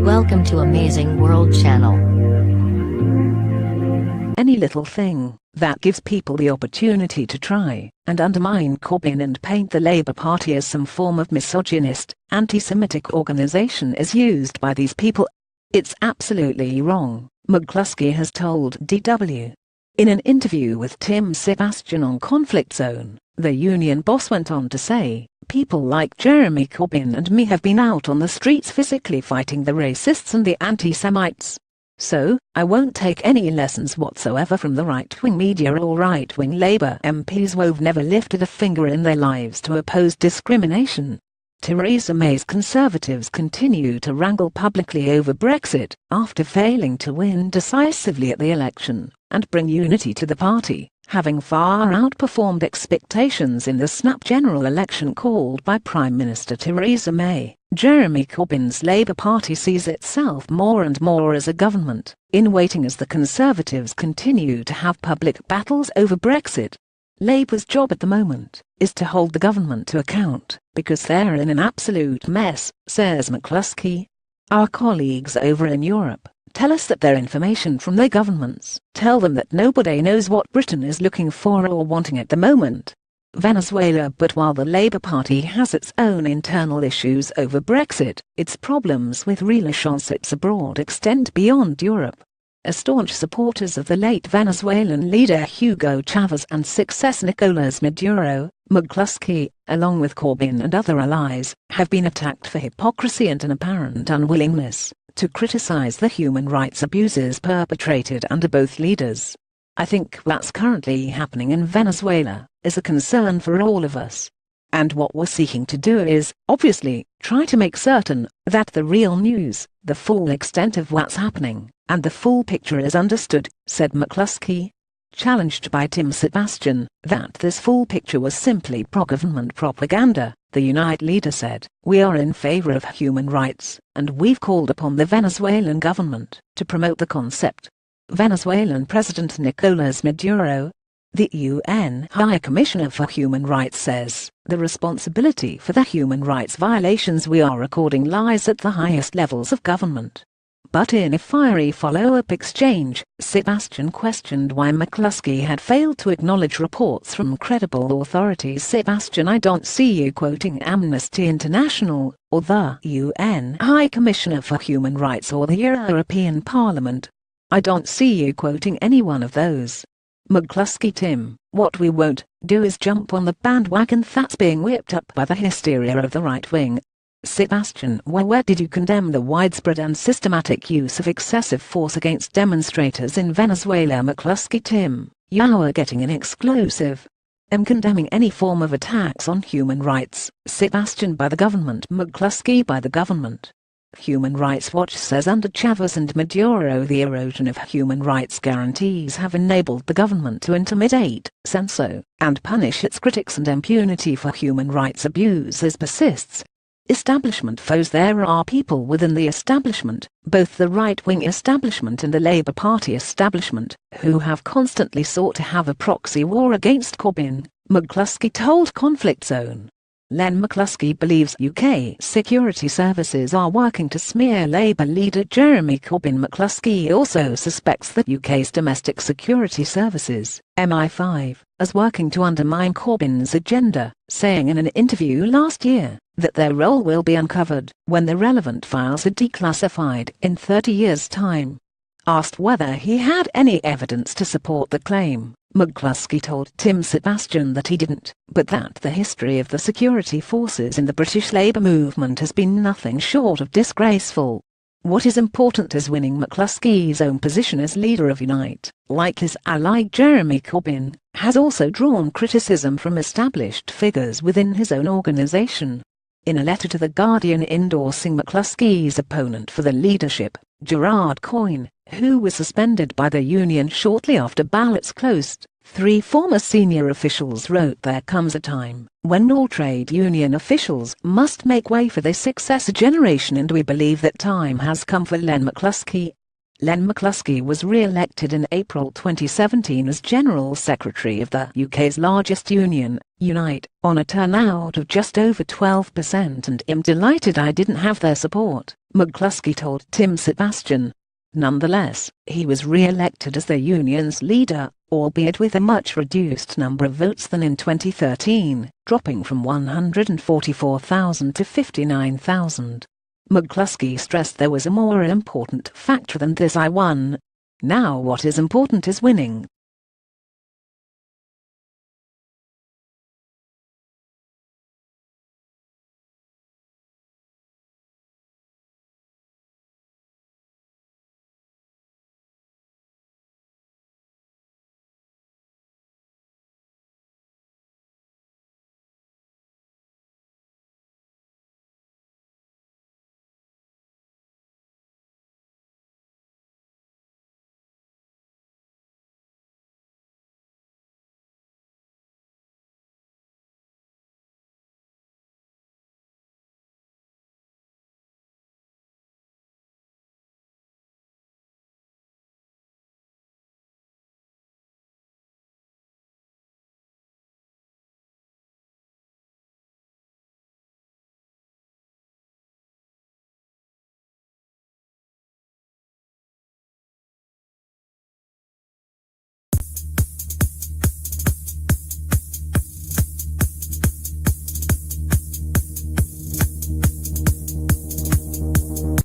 Welcome to Amazing World Channel. Any little thing that gives people the opportunity to try and undermine Corbyn and paint the Labour Party as some form of misogynist, anti-Semitic organisation is used by these people. It's absolutely wrong, McCluskey has told DW. In an interview with Tim Sebastian on Conflict Zone, the union boss went on to say, "People like Jeremy Corbyn and me have been out on the streets physically fighting the racists and the anti-Semites. So, I won't take any lessons whatsoever from the right-wing media or right-wing Labour MPs who've never lifted a finger in their lives to oppose discrimination." Theresa May's Conservatives continue to wrangle publicly over Brexit, after failing to win decisively at the election, and bring unity to the party, having far outperformed expectations in the snap general election called by Prime Minister Theresa May. Jeremy Corbyn's Labour Party sees itself more and more as a government in waiting as the Conservatives continue to have public battles over Brexit. Labour's job at the moment is to hold the government to account, because they're in an absolute mess, says McCluskey. Our colleagues over in Europe tell us that their information from their governments tell them that nobody knows what Britain is looking for or wanting at the moment. Venezuela. But while the Labour Party has its own internal issues over Brexit, its problems with relationships abroad extend beyond Europe. As staunch supporters of the late Venezuelan leader Hugo Chavez and successor Nicolas Maduro, McCluskey, along with Corbyn and other allies, have been attacked for hypocrisy and an apparent unwillingness to criticize the human rights abuses perpetrated under both leaders. I think what's currently happening in Venezuela is a concern for all of us. And what we're seeking to do is, obviously, try to make certain that the real news, the full extent of what's happening, and the full picture is understood, said McCluskey. Challenged by Tim Sebastian that this full picture was simply pro-government propaganda, the Unite leader said, "We are in favor of human rights, and we've called upon the Venezuelan government to promote the concept." Venezuelan President Nicolas Maduro, the UN High Commissioner for Human Rights, says, "The responsibility for the human rights violations we are recording lies at the highest levels of government." But in a fiery follow-up exchange, Sebastian questioned why McCluskey had failed to acknowledge reports from credible authorities. Sebastian, I don't see you quoting Amnesty International, or the UN High Commissioner for Human Rights or the European Parliament. I don't see you quoting any one of those. McCluskey, Tim, what we won't do is jump on the bandwagon that's being whipped up by the hysteria of the right wing. Sebastian, where did you condemn the widespread and systematic use of excessive force against demonstrators in Venezuela? McCluskey, Tim, you are getting an exclusive. I'm condemning any form of attacks on human rights. Sebastian, by the government. McCluskey, by the government. Human Rights Watch says under Chavez and Maduro the erosion of human rights guarantees have enabled the government to intimidate, censor, and punish its critics, and impunity for human rights abuses persists. Establishment foes. There are people within the establishment, both the right-wing establishment and the Labour Party establishment, who have constantly sought to have a proxy war against Corbyn, McCluskey told Conflict Zone. Len McCluskey believes UK security services are working to smear Labour leader Jeremy Corbyn. McCluskey also suspects that UK's domestic security services, MI5, is working to undermine Corbyn's agenda, saying in an interview last year that their role will be uncovered when the relevant files are declassified in 30 years' time. Asked whether he had any evidence to support the claim, McCluskey told Tim Sebastian that he didn't, but that the history of the security forces in the British Labour movement has been nothing short of disgraceful. What is important is winning. McCluskey's own position as leader of Unite, like his ally Jeremy Corbyn, has also drawn criticism from established figures within his own organisation. In a letter to The Guardian endorsing McCluskey's opponent for the leadership, Gerard Coyne, who was suspended by the union shortly after ballots closed, 3 former senior officials wrote, "There comes a time when all trade union officials must make way for their successor generation, and we believe that time has come for Len McCluskey." Len McCluskey was re-elected in April 2017 as General Secretary of the UK's largest union, Unite, on a turnout of just over 12%, and "I'm delighted I didn't have their support," McCluskey told Tim Sebastian. Nonetheless, he was re-elected as the union's leader, albeit with a much reduced number of votes than in 2013, dropping from 144,000 to 59,000. McCluskey stressed there was a more important factor than this: "I won. Now what is important is winning."